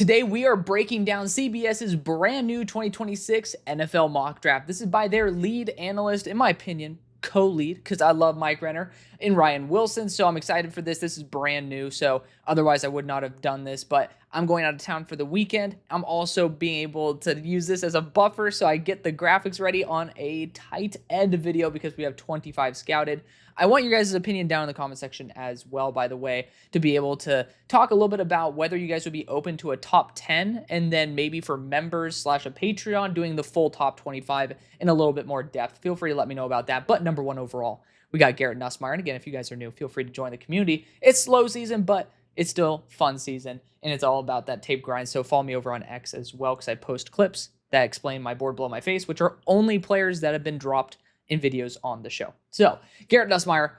Today we are breaking down CBS's brand new 2026 NFL mock draft. This is by their lead analyst, in my opinion, co-lead, because I love Mike Renner, and Ryan Wilson. So I'm excited for this. This is brand new. So otherwise I would not have done this, but I'm going out of town for the weekend. I'm also being able to use this as a buffer so I get the graphics ready on a tight end video because we have 25 scouted. I want your guys' opinion down in the comment section as well, by the way, to be able to talk a little bit about whether you guys would be open to a top 10 and then maybe for members / a Patreon doing the full top 25 in a little bit more depth. Feel free to let me know about that. But number one overall, we got Garrett Nussmeier. And again, if you guys are new, feel free to join the community. It's slow season, but it's still fun season, and it's all about that tape grind. So follow me over on X as well, because I post clips that explain my board below my face, which are only players that have been dropped in videos on the show. So Garrett Nussmeier,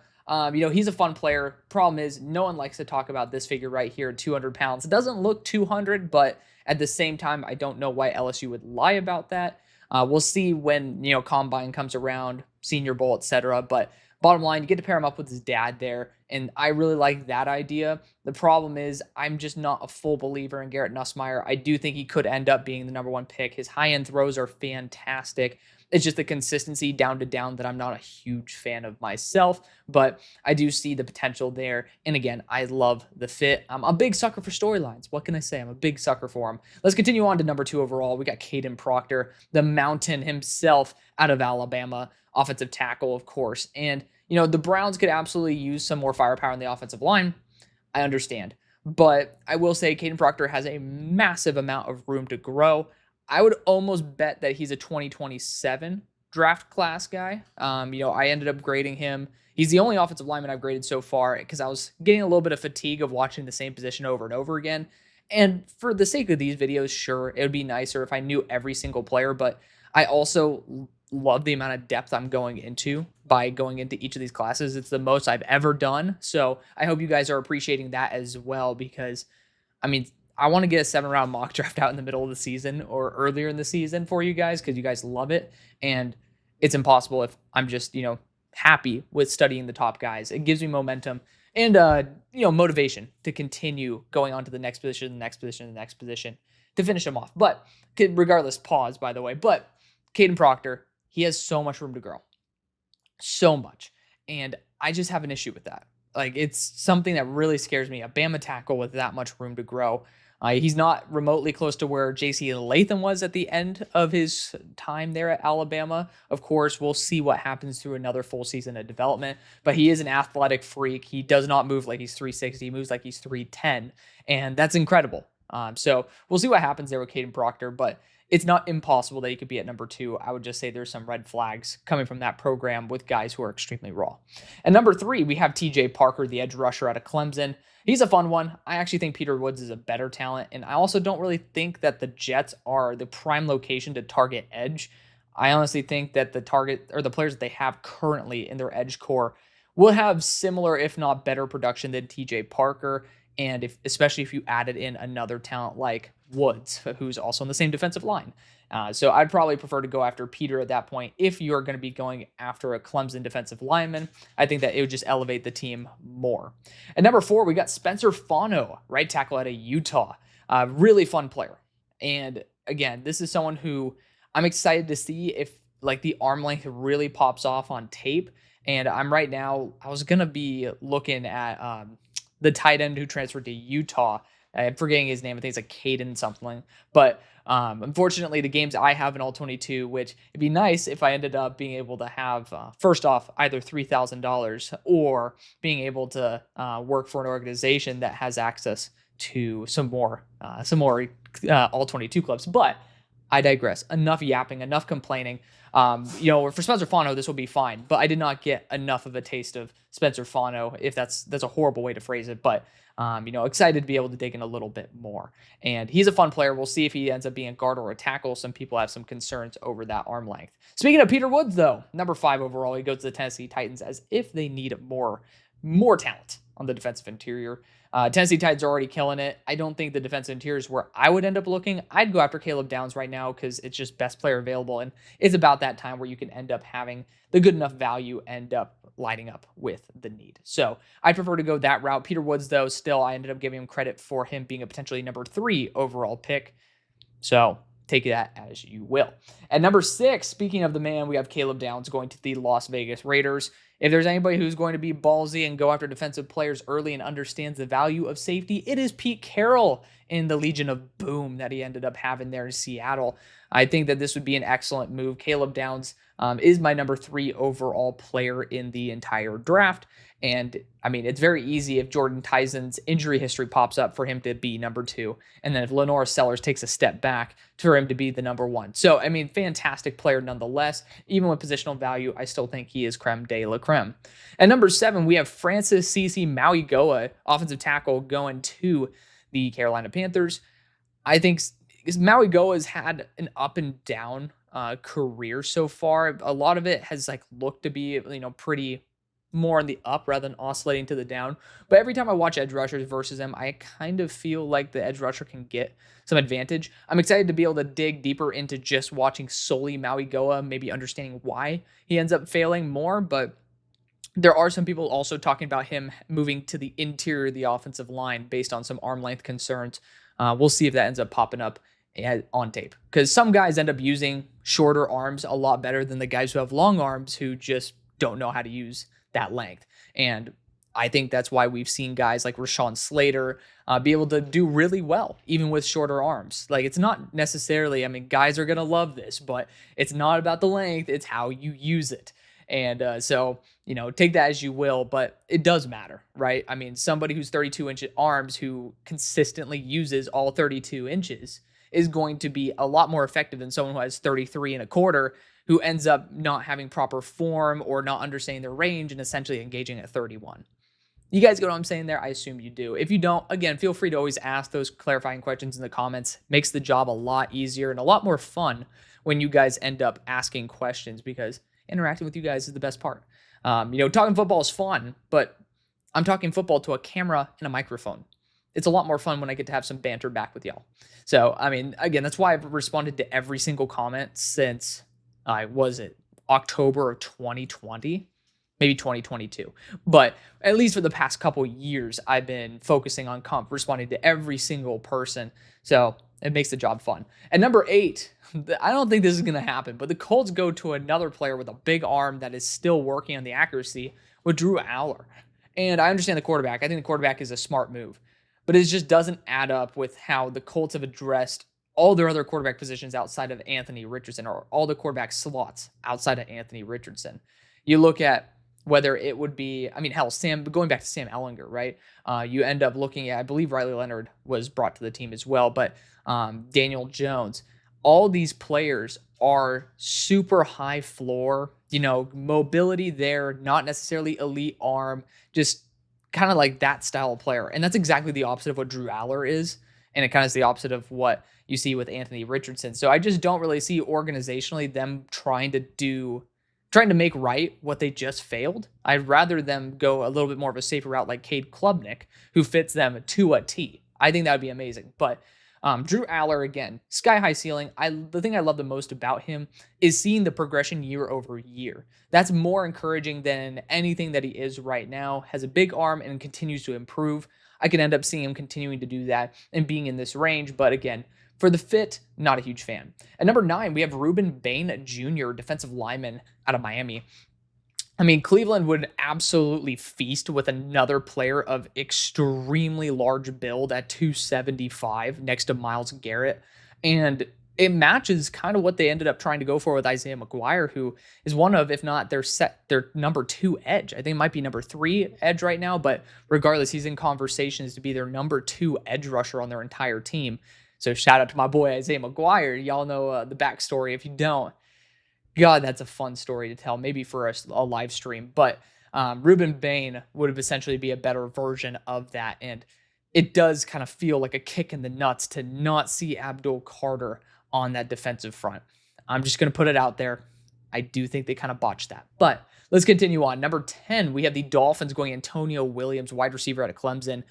he's a fun player. Problem is, no one likes to talk about this figure right here, 200 pounds. It doesn't look 200, but at the same time, I don't know why LSU would lie about that. We'll see when, Combine comes around, Senior Bowl, etc. But bottom line, you get to pair him up with his dad there, and I really like that idea. The problem is I'm just not a full believer in Garrett Nussmeier. I do think he could end up being the number one pick. His high-end throws are fantastic. It's just the consistency down to down that I'm not a huge fan of myself, but I do see the potential there. And again, I love the fit. I'm a big sucker for storylines. What can I say? I'm a big sucker for them. Let's continue on to number 2 overall. We got Caden Proctor, the mountain himself out of Alabama, offensive tackle, of course. And, the Browns could absolutely use some more firepower on the offensive line. I understand. But I will say Caden Proctor has a massive amount of room to grow. I would almost bet that he's a 2027 draft class guy. I ended up grading him. He's the only offensive lineman I've graded so far because I was getting a little bit of fatigue of watching the same position over and over again. And for the sake of these videos, sure, it would be nicer if I knew every single player, but I also love the amount of depth I'm going into by going into each of these classes. It's the most I've ever done. So I hope you guys are appreciating that as well, because I want to get a 7-round mock draft out in the middle of the season or earlier in the season for you guys, because you guys love it. And it's impossible if I'm just, happy with studying the top guys. It gives me momentum and, motivation to continue going on to the next position, the next position, the next position to finish them off. But regardless, pause, by the way. But Caden Proctor, he has so much room to grow. So much. And I just have an issue with that. It's something that really scares me. A Bama tackle with that much room to grow. He's not remotely close to where J.C. Latham was at the end of his time there at Alabama. Of course, we'll see what happens through another full season of development. But he is an athletic freak. He does not move like he's 360. He moves like he's 310. And that's incredible. So we'll see what happens there with Caden Proctor. But it's not impossible that he could be at number 2. I would just say there's some red flags coming from that program with guys who are extremely raw. At number 3, we have TJ Parker, the edge rusher out of Clemson. He's a fun one. I actually think Peter Woods is a better talent, and I also don't really think that the Jets are the prime location to target edge. I honestly think that the target or the players that they have currently in their edge core will have similar, if not better, production than TJ Parker. And especially if you added in another talent like Woods, who's also on the same defensive line. So I'd probably prefer to go after Peter at that point. If you're going to be going after a Clemson defensive lineman, I think that it would just elevate the team more. At number 4, we got Spencer Fano, right tackle out of Utah. Really fun player. And again, this is someone who I'm excited to see if the arm length really pops off on tape. And I was going to be looking at the tight end who transferred to Utah. I'm forgetting his name. I think it's like Caden something. But unfortunately, the games I have in all 22, which it'd be nice if I ended up being able to have, first off, either $3,000 or being able to work for an organization that has access to some more all 22 clubs. But I digress. Enough yapping, enough complaining. For Spencer Fano, this will be fine, but I did not get enough of a taste of Spencer Fano, if that's a horrible way to phrase it, but excited to be able to dig in a little bit more. And he's a fun player. We'll see if he ends up being a guard or a tackle. Some people have some concerns over that arm length. Speaking of Peter Woods, though, number 5 overall, he goes to the Tennessee Titans as if they need more talent on the defensive interior. Tennessee Titans are already killing it. I don't think the defensive interior is where I would end up looking. I'd go after Caleb Downs right now because it's just best player available, and it's about that time where you can end up having the good enough value end up lining up with the need. So I prefer to go that route. Peter Woods, though, still I ended up giving him credit for him being a potentially number 3 overall pick. So take that as you will. At number 6, speaking of the man, we have Caleb Downs going to the Las Vegas Raiders. If there's anybody who's going to be ballsy and go after defensive players early and understands the value of safety, it is Pete Carroll in the Legion of Boom that he ended up having there in Seattle. I think that this would be an excellent move. Caleb Downs is my number 3 overall player in the entire draft. And I mean, it's very easy if Jordan Tyson's injury history pops up for him to be number 2. And then if LaNorris Sellers takes a step back for him to be the number 1. So, I mean, fantastic player nonetheless. Even with positional value, I still think he is creme de la creme. At number 7, we have Francis Cece Mauigoa, offensive tackle, going to the Carolina Panthers. I think Mauigoa has had an up and down career so far. A lot of it has looked to be, pretty more on the up rather than oscillating to the down. But every time I watch edge rushers versus him, I kind of feel like the edge rusher can get some advantage. I'm excited to be able to dig deeper into just watching solely Mauigoa, maybe understanding why he ends up failing more. But there are some people also talking about him moving to the interior of the offensive line based on some arm length concerns. We'll see if that ends up popping up on tape, because some guys end up using shorter arms a lot better than the guys who have long arms who just don't know how to use that length. And I think that's why we've seen guys like Rashawn Slater be able to do really well, even with shorter arms. It's not necessarily, I mean, guys are going to love this, but it's not about the length. It's how you use it. And so, take that as you will, but it does matter, right? I mean, somebody who's 32-inch arms who consistently uses all 32 inches is going to be a lot more effective than someone who has 33 and a quarter, who ends up not having proper form or not understanding their range and essentially engaging at 31. You guys get what I'm saying there? I assume you do. If you don't, again, feel free to always ask those clarifying questions in the comments. Makes the job a lot easier and a lot more fun when you guys end up asking questions, because interacting with you guys is the best part. Talking football is fun, but I'm talking football to a camera and a microphone. It's a lot more fun when I get to have some banter back with y'all. So, I mean, again, that's why I've responded to every single comment since, October of 2020, maybe 2022. But at least for the past couple years, I've been focusing on responding to every single person. So it makes the job fun. At number 8, I don't think this is going to happen, but the Colts go to another player with a big arm that is still working on the accuracy with Drew Aller. And I understand the quarterback. I think the quarterback is a smart move, but it just doesn't add up with how the Colts have addressed all their other quarterback positions outside of Anthony Richardson, or all the quarterback slots outside of Anthony Richardson. You look at whether it would be, going back to Sam Ehlinger, right? You end up looking at, I believe Riley Leonard was brought to the team as well, but Daniel Jones. All these players are super high floor, mobility there, not necessarily elite arm, just kind of like that style of player. And that's exactly the opposite of what Drew Aller is. And it kind of is the opposite of what you see with Anthony Richardson. So I just don't really see organizationally them trying to make right what they just failed. I'd rather them go a little bit more of a safer route like Cade Klubnik, who fits them to a T. I think that would be amazing. But Drew Aller, again, sky-high ceiling. The thing I love the most about him is seeing the progression year over year. That's more encouraging than anything that he is right now. Has a big arm and continues to improve. I could end up seeing him continuing to do that and being in this range. But again, for the fit, not a huge fan. At number 9, we have Ruben Bain Jr., defensive lineman out of Miami. I mean, Cleveland would absolutely feast with another player of extremely large build at 275 next to Myles Garrett. And it matches kind of what they ended up trying to go for with Isaiah McGuire, who is one of, if not their number 2 edge. I think it might be number 3 edge right now, but regardless, he's in conversations to be their number 2 edge rusher on their entire team. So shout out to my boy Isaiah McGuire. Y'all know the backstory. If you don't, God, that's a fun story to tell, maybe for a live stream. But Ruben Bain would essentially be a better version of that. And it does kind of feel like a kick in the nuts to not see Abdul Carter on that defensive front. I'm just going to put it out there. I do think they kind of botched that. But let's continue on. Number 10, we have the Dolphins going Antonio Williams, wide receiver out of Clemson.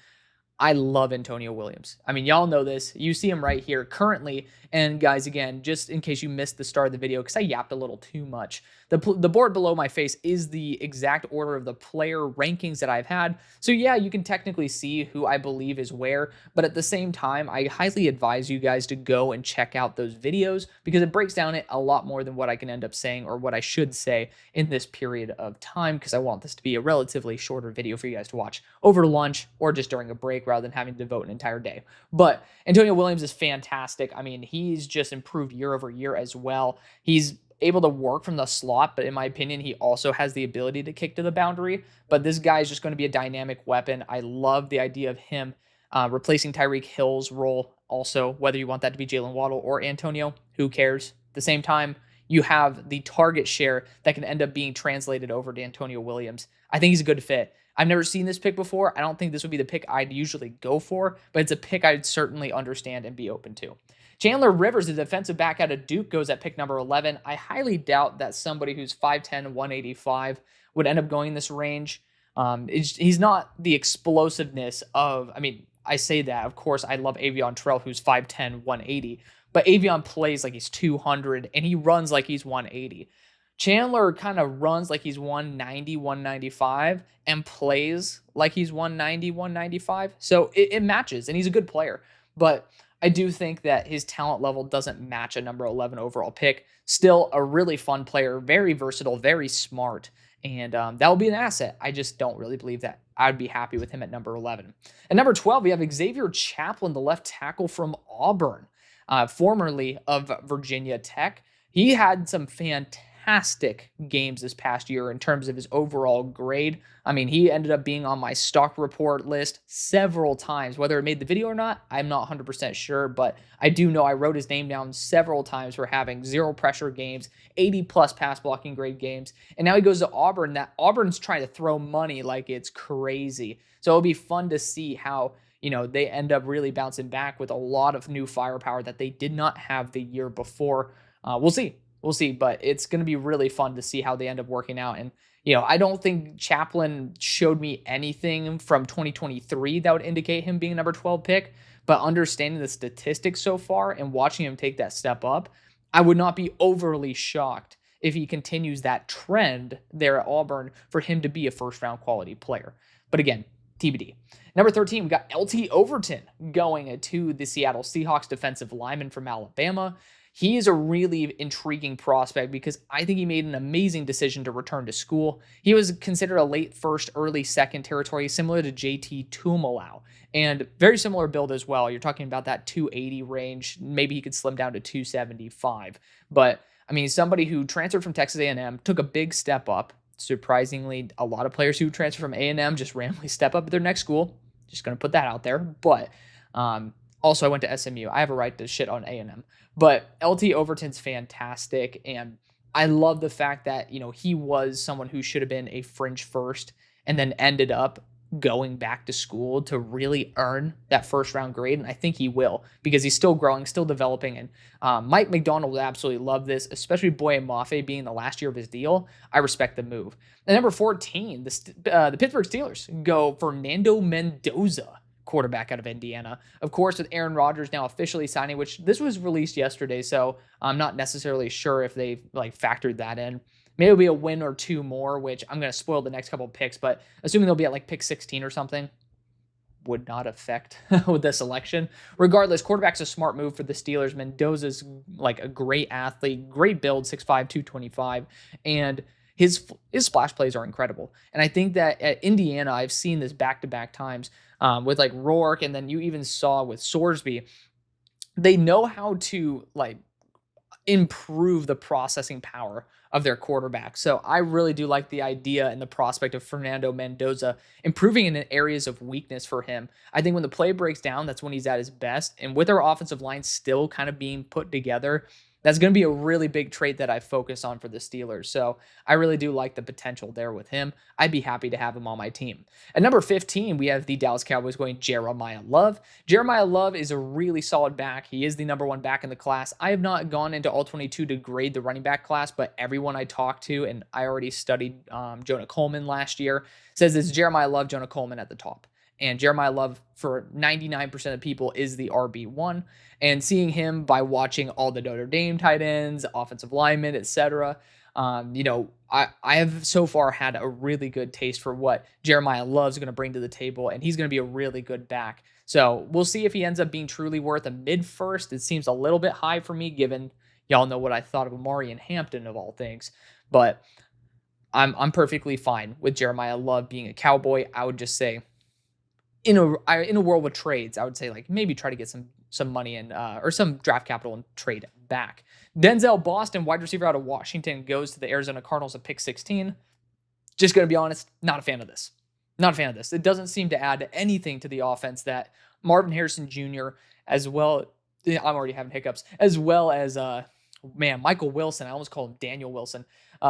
I love Antonio Williams. I mean, y'all know this. You see him right here currently. And guys, again, just in case you missed the start of the video, because I yapped a little too much, the board below my face is the exact order of the player rankings that I've had. So yeah, you can technically see who I believe is where, but at the same time, I highly advise you guys to go and check out those videos because it breaks down it a lot more than what I can end up saying or what I should say in this period of time, because I want this to be a relatively shorter video for you guys to watch over lunch or just during a break rather than having to devote an entire day. But Antonio Williams is fantastic. I mean, he's just improved year over year as well. He's able to work from the slot, but in my opinion, he also has the ability to kick to the boundary. But this guy is just going to be a dynamic weapon. I love the idea of him replacing Tyreek Hill's role. Also, whether you want that to be Jalen Waddle or Antonio, who cares? At the same time, you have the target share that can end up being translated over to Antonio Williams. I think he's a good fit. I've never seen this pick before. I don't think this would be the pick I'd usually go for, but it's a pick I'd certainly understand and be open to. Chandler Rivers, the defensive back out of Duke, goes at pick number 11. I highly doubt that somebody who's 5'10", 185 would end up going in this range. He's not the explosiveness of, I mean, I say that, of course, I love Avion Terrell, who's 5'10", 180, but Avion plays like he's 200, and he runs like he's 180. Chandler kind of runs like he's 190, 195, and plays like he's 190, 195. So it matches, and he's a good player. But I do think that his talent level doesn't match a number 11 overall pick. Still a really fun player, very versatile, very smart, and that will be an asset. I just don't really believe that I'd be happy with him at number 11. At number 12, we have Xavier Chaplin, the left tackle from Auburn, formerly of Virginia Tech. He had some fantastic games this past year in terms of his overall grade. I mean, he ended up being on my stock report list several times. Whether it made the video or not, I'm not 100% sure, but I do know I wrote his name down several times for having zero pressure games, 80+ pass blocking grade games, and now he goes to Auburn. That Auburn's trying to throw money like it's crazy. So it'll be fun to see how, you know, they end up really bouncing back with a lot of new firepower that they did not have the year before. We'll see. We'll see, but it's going to be really fun to see how they end up working out. And, you know, I don't think Chaplin showed me anything from 2023 that would indicate him being a number 12 pick, but understanding the statistics so far and watching him take that step up, I would not be overly shocked if he continues that trend there at Auburn for him to be a first-round quality player. But again, TBD. Number 13, we got LT Overton going to the Seattle Seahawks, defensive lineman from Alabama. He is a really intriguing prospect because I think he made an amazing decision to return to school. He was considered a late first, early second territory, similar to JT Tumalau, and very similar build as well. You're talking about that 280 range. Maybe he could slim down to 275. But, I mean, somebody who transferred from Texas A&M, took a big step up. Surprisingly, a lot of players who transfer from A&M just randomly step up at their next school. Just going to put that out there. But also, I went to SMU. I have a right to shit on A&M. But LT Overton's fantastic, and I love the fact that, you know, he was someone who should have been a fringe first and then ended up going back to school to really earn that first-round grade, and I think he will because he's still growing, still developing, and Mike McDonald would absolutely love this, especially Boye Mafe being the last year of his deal. I respect the move. And number 14, the Pittsburgh Steelers go Fernando Mendoza, quarterback out of Indiana. Of course, with Aaron Rodgers now officially signing, which this was released yesterday, so I'm not necessarily sure if they've factored that in. Maybe it'll be a win or two more, which I'm going to spoil the next couple of picks, but assuming they'll be at pick 16 or something, would not affect with this selection. Regardless, quarterback's a smart move for the Steelers. Mendoza's a great athlete, great build, 6'5", 225, and his splash plays are incredible. And I think that at Indiana, I've seen this back-to-back times with Rourke, and then you even saw with Sorsby. They know how to improve the processing power of their quarterback. So I really do like the idea and the prospect of Fernando Mendoza improving in areas of weakness for him. I think when the play breaks down, that's when he's at his best. And with our offensive line still kind of being put together, that's going to be a really big trait that I focus on for the Steelers. So I really do like the potential there with him. I'd be happy to have him on my team. At number 15, we have the Dallas Cowboys going Jeremiah Love. Jeremiah Love is a really solid back. He is the number one back in the class. I have not gone into all 22 to grade the running back class, but everyone I talked to, and I already studied Jonah Coleman last year, says it's Jeremiah Love, Jonah Coleman at the top. And Jeremiah Love, for 99% of people, is the RB1. And seeing him by watching all the Notre Dame tight ends, offensive linemen, etc., I have so far had a really good taste for what Jeremiah Love's going to bring to the table, and he's going to be a really good back. So we'll see if he ends up being truly worth a mid-first. It seems a little bit high for me, given y'all know what I thought of Amari and Hampton of all things. But I'm perfectly fine with Jeremiah Love being a Cowboy. I would just say, in a world with trades, I would say like maybe try to get some money in or some draft capital and trade back. Denzel Boston, wide receiver out of Washington, goes to the Arizona Cardinals at pick 16. Just going to be honest, not a fan of this. Not a fan of this. It doesn't seem to add anything to the offense that Marvin Harrison Jr., as well, I'm already having hiccups, as well as, Michael Wilson. I almost called him Daniel Wilson.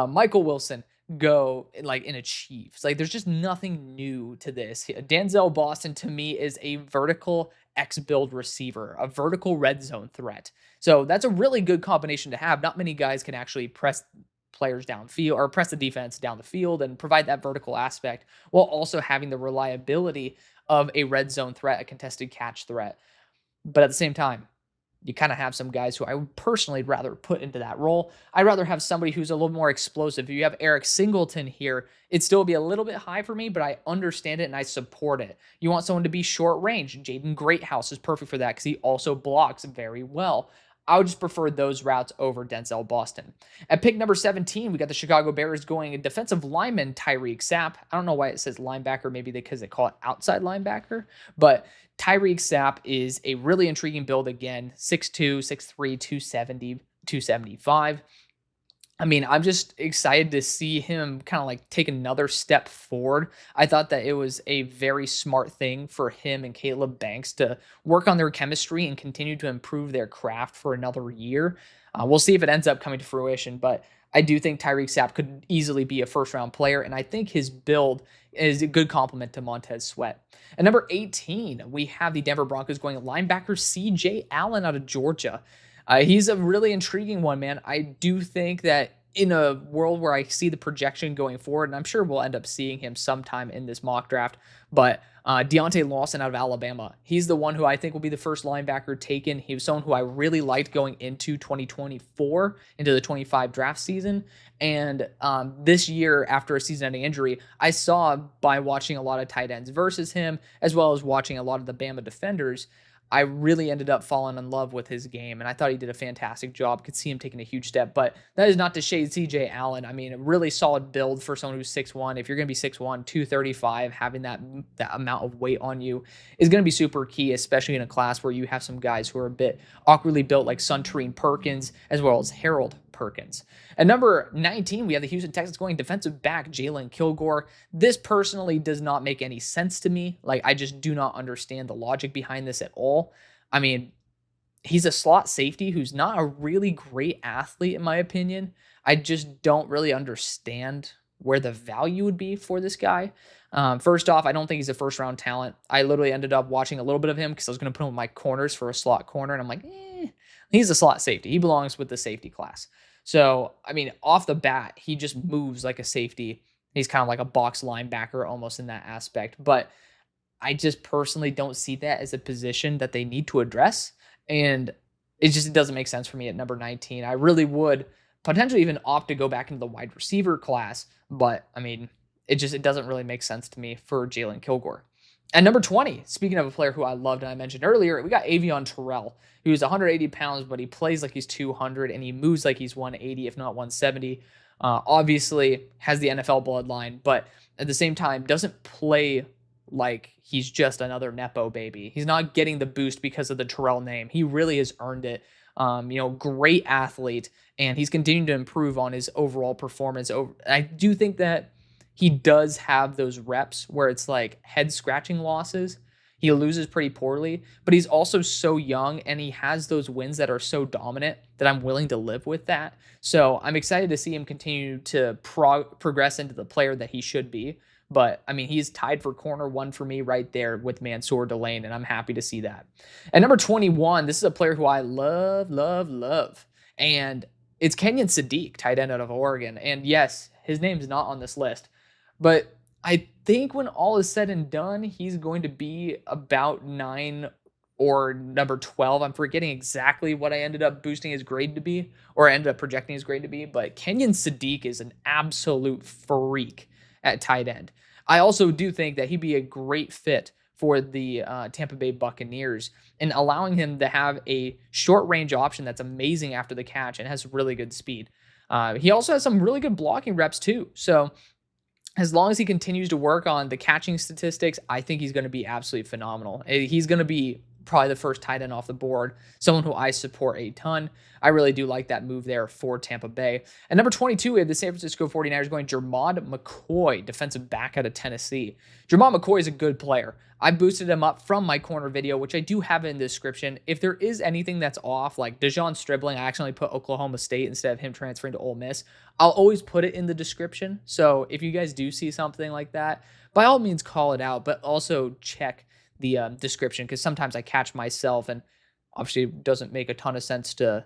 Michael Wilson go like and achieve. It's like there's just nothing new to this. Denzel Boston to me is a vertical X-build receiver, a vertical red zone threat. So that's a really good combination to have. Not many guys can actually press players downfield or press the defense down the field and provide that vertical aspect while also having the reliability of a red zone threat, a contested catch threat. But at the same time, you kind of have some guys who I would personally rather put into that role. I'd rather have somebody who's a little more explosive. If you have Eric Singleton here, it'd still be a little bit high for me, but I understand it and I support it. You want someone to be short range. Jaden Greathouse is perfect for that because he also blocks very well. I would just prefer those routes over Denzel Boston. At pick number 17, we got the Chicago Bears going a defensive lineman, Tyreek Sapp. I don't know why it says linebacker, maybe because they call it outside linebacker, but Tyreek Sapp is a really intriguing build again, 6'2", 6'3", 270, 275. I mean, I'm just excited to see him kind of like take another step forward. I thought that it was a very smart thing for him and Caleb Banks to work on their chemistry and continue to improve their craft for another year. We'll see if it ends up coming to fruition, but I do think Tyreek Sapp could easily be a first-round player, and I think his build is a good complement to Montez Sweat. At number 18, we have the Denver Broncos going linebacker C.J. Allen out of Georgia. He's a really intriguing one, man. I do think that in a world where I see the projection going forward, and I'm sure we'll end up seeing him sometime in this mock draft, but Deontay Lawson out of Alabama, he's the one who I think will be the first linebacker taken. He was someone who I really liked going into 2024, into the 25 draft season. And this year, after a season-ending injury, I saw by watching a lot of tight ends versus him, as well as watching a lot of the Bama defenders, I really ended up falling in love with his game, and I thought he did a fantastic job. Could see him taking a huge step, but that is not to shade C.J. Allen. I mean, a really solid build for someone who's 6'1". If you're going to be 6'1", 235, having that amount of weight on you is going to be super key, especially in a class where you have some guys who are a bit awkwardly built, like Suntarine Perkins, as well as Harold Perkins. At number 19, we have the Houston Texans going defensive back Jalen Kilgore. This personally does not make any sense to me. Like, I just do not understand the logic behind this at all. I mean, he's a slot safety who's not a really great athlete, in my opinion. I just don't really understand where the value would be for this guy. First off, I don't think he's a first-round talent. I literally ended up watching a little bit of him because I was going to put him in my corners for a slot corner, and I'm like, he's a slot safety. He belongs with the safety class. So, I mean, off the bat, he just moves like a safety. He's kind of like a box linebacker almost in that aspect. But I just personally don't see that as a position that they need to address. And it doesn't make sense for me at number 19. I really would potentially even opt to go back into the wide receiver class. But, I mean, it doesn't really make sense to me for Jalen Kilgore. At number 20, speaking of a player who I loved and I mentioned earlier, we got Avion Terrell, who's 180 pounds, but he plays like he's 200, and he moves like he's 180, if not 170. Obviously has the NFL bloodline, but at the same time doesn't play like he's just another Nepo baby. He's not getting the boost because of the Terrell name. He really has earned it. Great athlete, and he's continuing to improve on his overall performance. I do think that he does have those reps where it's like head scratching losses. He loses pretty poorly, but he's also so young and he has those wins that are so dominant that I'm willing to live with that. So I'm excited to see him continue to progress into the player that he should be. But, I mean, he's tied for corner one for me right there with Mansour Delane, and I'm happy to see that. At number 21, this is a player who I love. And it's Kenyon Sadiq, tight end out of Oregon. And yes, his name's not on this list. But I think when all is said and done, he's going to be about 9 or number 12. I'm forgetting exactly what I ended up boosting his grade to be, or I ended up projecting his grade to be, but Kenyon Sadiq is an absolute freak at tight end. I also do think that he'd be a great fit for the Tampa Bay Buccaneers, and allowing him to have a short range option that's amazing after the catch and has really good speed. He also has some really good blocking reps too. So as long as he continues to work on the catching statistics, I think he's going to be absolutely phenomenal. He's going to be probably the first tight end off the board, someone who I support a ton. I really do like that move there for Tampa Bay. At number 22, we have the San Francisco 49ers going Jermod McCoy, defensive back out of Tennessee. Jermod McCoy is a good player. I boosted him up from my corner video, which I do have in the description. If there is anything that's off, like Dejon Stribling, I accidentally put Oklahoma State instead of him transferring to Ole Miss, I'll always put it in the description. So if you guys do see something like that, by all means call it out, but also check the description, because sometimes I catch myself, and obviously it doesn't make a ton of sense to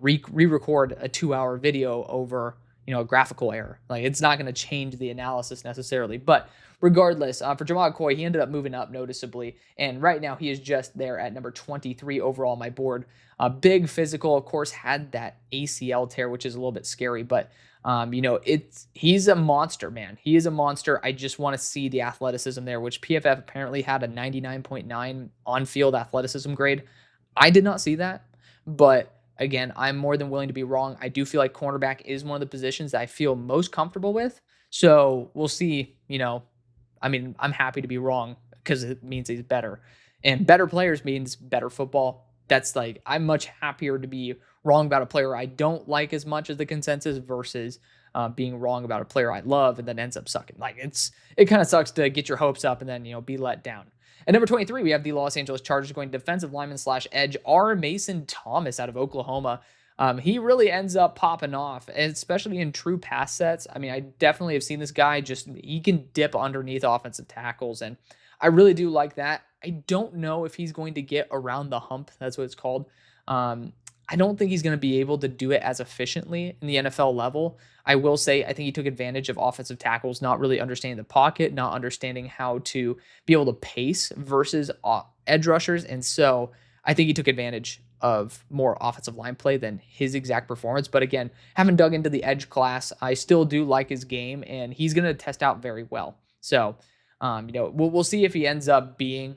re-record a 2-hour video over a graphical error. Like, it's not going to change the analysis necessarily. But regardless, for Jermod McCoy, he ended up moving up noticeably, and right now he is just there at number 23 overall on my board. Big physical, of course, had that ACL tear, which is a little bit scary, but he's a monster, man. He is a monster. I just want to see the athleticism there, which PFF apparently had a 99.9 on-field athleticism grade. I did not see that, but again, I'm more than willing to be wrong. I do feel like cornerback is one of the positions that I feel most comfortable with. So we'll see. I'm happy to be wrong because it means he's better, and better players means better football. That's like, I'm much happier to be wrong about a player I don't like as much as the consensus versus being wrong about a player I love and then ends up sucking. Like, it kind of sucks to get your hopes up and then, be let down. At number 23, we have the Los Angeles Chargers going defensive lineman / edge R. Mason Thomas out of Oklahoma. He really ends up popping off, especially in true pass sets. I mean, I definitely have seen this guy he can dip underneath offensive tackles, and I really do like that. I don't know if he's going to get around the hump. That's what it's called. I don't think he's going to be able to do it as efficiently in the NFL level. I will say, I think he took advantage of offensive tackles not really understanding the pocket, not understanding how to be able to pace versus edge rushers. And so I think he took advantage of more offensive line play than his exact performance. But again, haven't dug into the edge class. I still do like his game, and he's going to test out very well. So, we'll see if he ends up being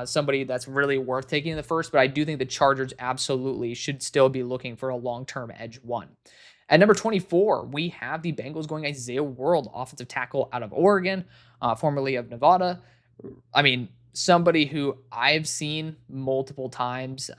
somebody that's really worth taking in the first, but I do think the Chargers absolutely should still be looking for a long-term edge one. At number 24, we have the Bengals going Isaiah World, offensive tackle out of Oregon, formerly of Nevada. I mean, somebody who I've seen multiple times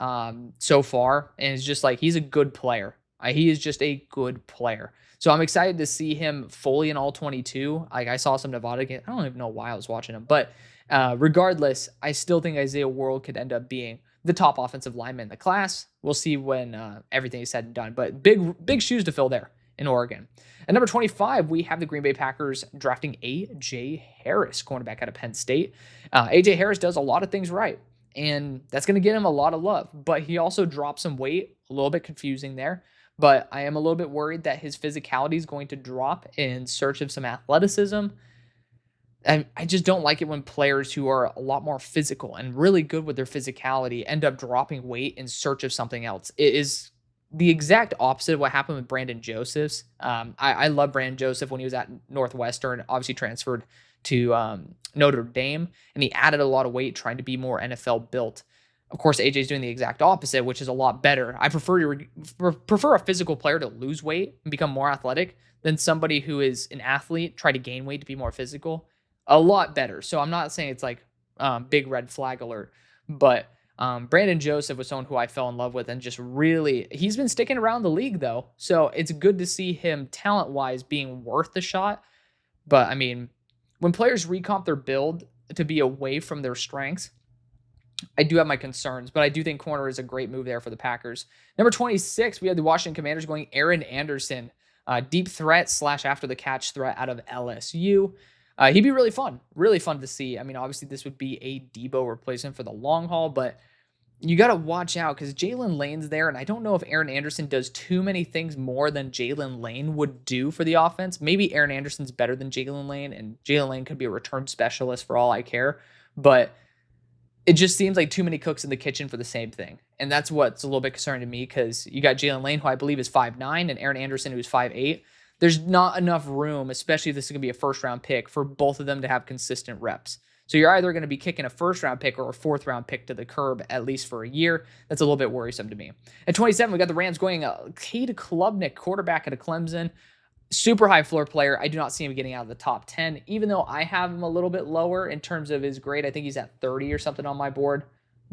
so far, and it's just like, he's a good player. He is just a good player. So I'm excited to see him fully in all 22. Like, I saw some Nevada game. I don't even know why I was watching him, but regardless, I still think Isaiah World could end up being the top offensive lineman in the class. We'll see when everything is said and done, but big shoes to fill there in Oregon. At number 25, we have the Green Bay Packers drafting A.J. Harris, cornerback out of Penn State. A.J. Harris does a lot of things right, and that's going to get him a lot of love, but he also dropped some weight, a little bit confusing there. But I am a little bit worried that his physicality is going to drop in search of some athleticism. And I just don't like it when players who are a lot more physical and really good with their physicality end up dropping weight in search of something else. It is the exact opposite of what happened with Brandon Josephs. I love Brandon Joseph when he was at Northwestern, obviously transferred to Notre Dame, and he added a lot of weight trying to be more NFL built. Of course, AJ's doing the exact opposite, which is a lot better. I prefer a physical player to lose weight and become more athletic than somebody who is an athlete try to gain weight to be more physical. A lot better. So I'm not saying it's like big red flag alert, but Brandon Joseph was someone who I fell in love with, and just really, he's been sticking around the league though. So it's good to see him talent-wise being worth the shot. But I mean, when players recomp their build to be away from their strengths, I do have my concerns, but I do think corner is a great move there for the Packers. Number 26, we have the Washington Commanders going Aaron Anderson, deep threat / after the catch threat out of LSU. He'd be really fun to see. I mean, obviously this would be a Debo replacement for the long haul, but you got to watch out because Jalen Lane's there, and I don't know if Aaron Anderson does too many things more than Jalen Lane would do for the offense. Maybe Aaron Anderson's better than Jalen Lane, and Jalen Lane could be a return specialist for all I care. But it just seems like too many cooks in the kitchen for the same thing. And that's what's a little bit concerning to me because you got Jalen Lane, who I believe is 5'9", and Aaron Anderson, who's 5'8". There's not enough room, especially if this is going to be a first-round pick, for both of them to have consistent reps. So you're either going to be kicking a first-round pick or a fourth-round pick to the curb, at least for a year. That's a little bit worrisome to me. At 27, we got the Rams going Cade Klubnik, quarterback at Clemson. Super high floor player. I do not see him getting out of the top 10, even though I have him a little bit lower in terms of his grade. I think he's at 30 or something on my board.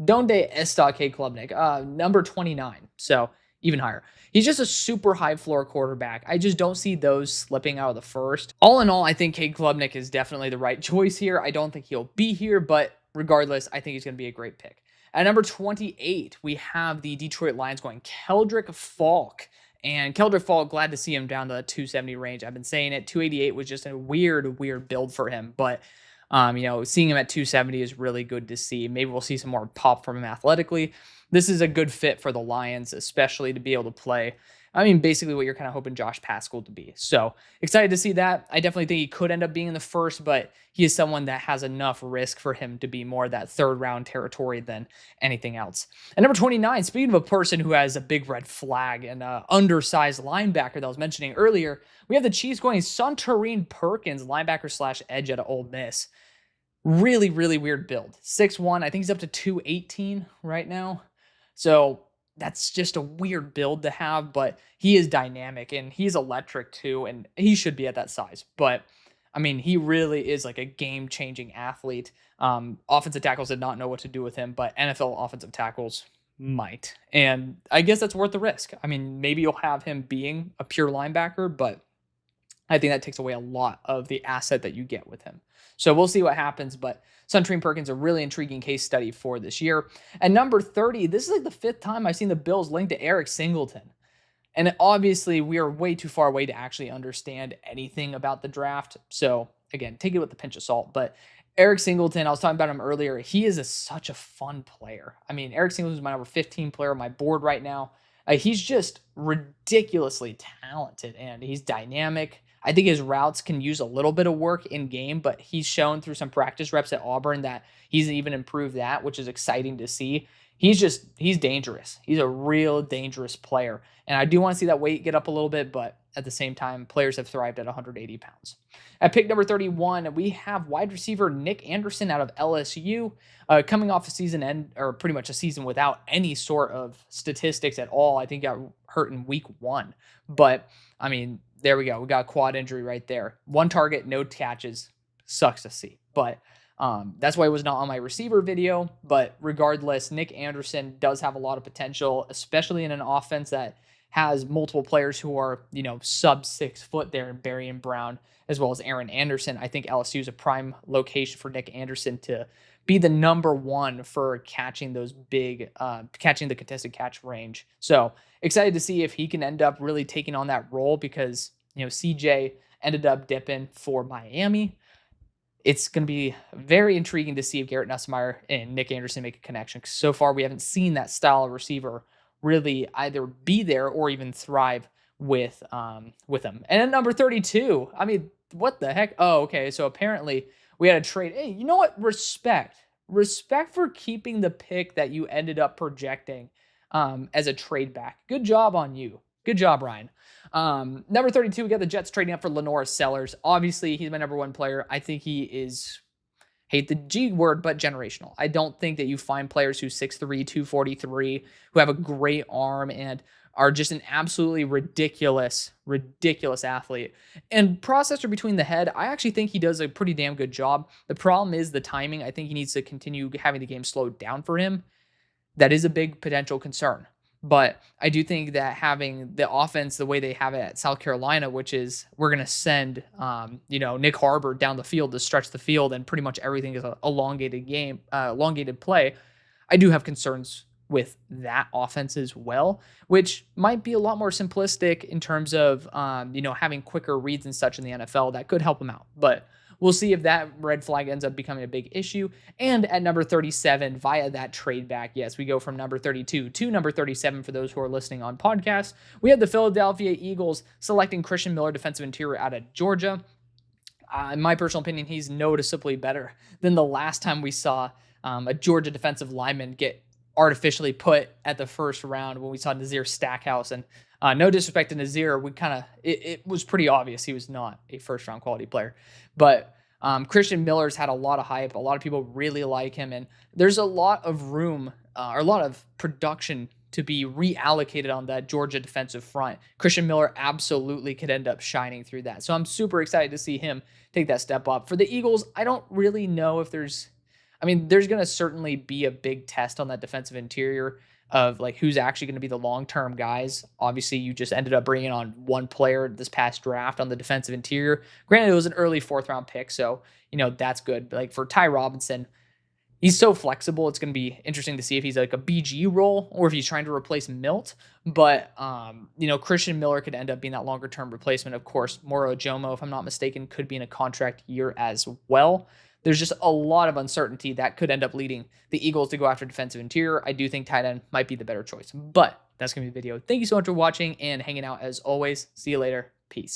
Donde está Cade Klubnik? Number 29. So even higher. He's just a super high floor quarterback. I just don't see those slipping out of the first. All in all, I think Cade Klubnik is definitely the right choice here. I don't think he'll be here, but regardless, I think he's going to be a great pick. At number 28, we have the Detroit Lions going Keldrick Falk. And Keldrick Falk, glad to see him down to the 270 range. I've been saying it. 288 was just a weird build for him. But, seeing him at 270 is really good to see. Maybe we'll see some more pop from him athletically. This is a good fit for the Lions, especially to be able to play. Basically what you're kind of hoping Josh Pascal to be. So excited to see that. I definitely think he could end up being in the first, but he is someone that has enough risk for him to be more that third round territory than anything else. And number 29, speaking of a person who has a big red flag and an undersized linebacker that I was mentioning earlier, we have the Chiefs going Suntarine Perkins, linebacker / edge at Ole Miss. Really weird build. 6'1", I think he's up to 218 right now. So that's just a weird build to have, but he is dynamic and he's electric too, and he should be at that size. But he really is like a game-changing athlete. Offensive tackles did not know what to do with him, but NFL offensive tackles might. And I guess that's worth the risk. Maybe you'll have him being a pure linebacker, but I think that takes away a lot of the asset that you get with him. So we'll see what happens, but Suntarine Perkins, a really intriguing case study for this year. And number 30, this is like the 5th time I've seen the Bills linked to Eric Singleton. And obviously, we are way too far away to actually understand anything about the draft. So again, take it with a pinch of salt. But Eric Singleton, I was talking about him earlier. He is such a fun player. Eric Singleton is my number 15 player on my board right now. He's just ridiculously talented and he's dynamic. I think his routes can use a little bit of work in game, but he's shown through some practice reps at Auburn that he's even improved that, which is exciting to see. He's dangerous. He's a real dangerous player. And I do want to see that weight get up a little bit, but at the same time, players have thrived at 180 pounds. At pick number 31, we have wide receiver Nick Anderson out of LSU, coming off a season end, or pretty much a season without any sort of statistics at all. I think got hurt in week 1. But, there we go. We got a quad injury right there. 1 target, no catches. Sucks to see. But that's why it was not on my receiver video. But regardless, Nick Anderson does have a lot of potential, especially in an offense that has multiple players who are, sub 6 foot there in Barry and Brown, as well as Aaron Anderson. I think LSU is a prime location for Nick Anderson to be the number 1 for catching those big, catching the contested catch range. So excited to see if he can end up really taking on that role because, CJ ended up dipping for Miami. It's going to be very intriguing to see if Garrett Nussmeier and Nick Anderson make a connection. Because so far, we haven't seen that style of receiver really either be there or even thrive with them. And at number 32, what the heck? Oh, okay. So apparently we had a trade. Hey, you know what? Respect for keeping the pick that you ended up projecting as a trade back. Good job on you. Good job, Ryan. Number 32, we got the Jets trading up for LaNorris Sellers. Obviously, he's my number 1 player. I think he is, hate the G word, but generational. I don't think that you find players who's 6'3", 243, who have a great arm and are just an absolutely ridiculous athlete. And processor between the head, I actually think he does a pretty damn good job. The problem is the timing. I think he needs to continue having the game slowed down for him. That is a big potential concern. But I do think that having the offense the way they have it at South Carolina, which is we're going to send, Nick Harbor down the field to stretch the field and pretty much everything is an elongated play. I do have concerns with that offense as well, which might be a lot more simplistic in terms of, having quicker reads and such in the NFL that could help him out. But we'll see if that red flag ends up becoming a big issue. And at number 37, via that trade back, yes, we go from number 32 to number 37 for those who are listening on podcasts. We have the Philadelphia Eagles selecting Christian Miller, defensive interior out of Georgia. In my personal opinion, he's noticeably better than the last time we saw a Georgia defensive lineman get artificially put at the first round when we saw Nazir Stackhouse. And no disrespect to Nazir, it was pretty obvious he was not a first round quality player. But Christian Miller's had a lot of hype. A lot of people really like him. And there's a lot of room or a lot of production to be reallocated on that Georgia defensive front. Christian Miller absolutely could end up shining through that. So I'm super excited to see him take that step up. For the Eagles, I don't really know if there's going to certainly be a big test on that defensive interior of like who's actually going to be the long-term guys. Obviously, you just ended up bringing on one player this past draft on the defensive interior. Granted, it was an early 4th-round pick, so, that's good. But like for Ty Robinson, he's so flexible. It's going to be interesting to see if he's like a BG role or if he's trying to replace Milt. But, Christian Miller could end up being that longer term replacement. Of course, Moro Ojomo, if I'm not mistaken, could be in a contract year as well. There's just a lot of uncertainty that could end up leading the Eagles to go after defensive interior. I do think tight end might be the better choice. But that's going to be the video. Thank you so much for watching and hanging out as always. See you later. Peace.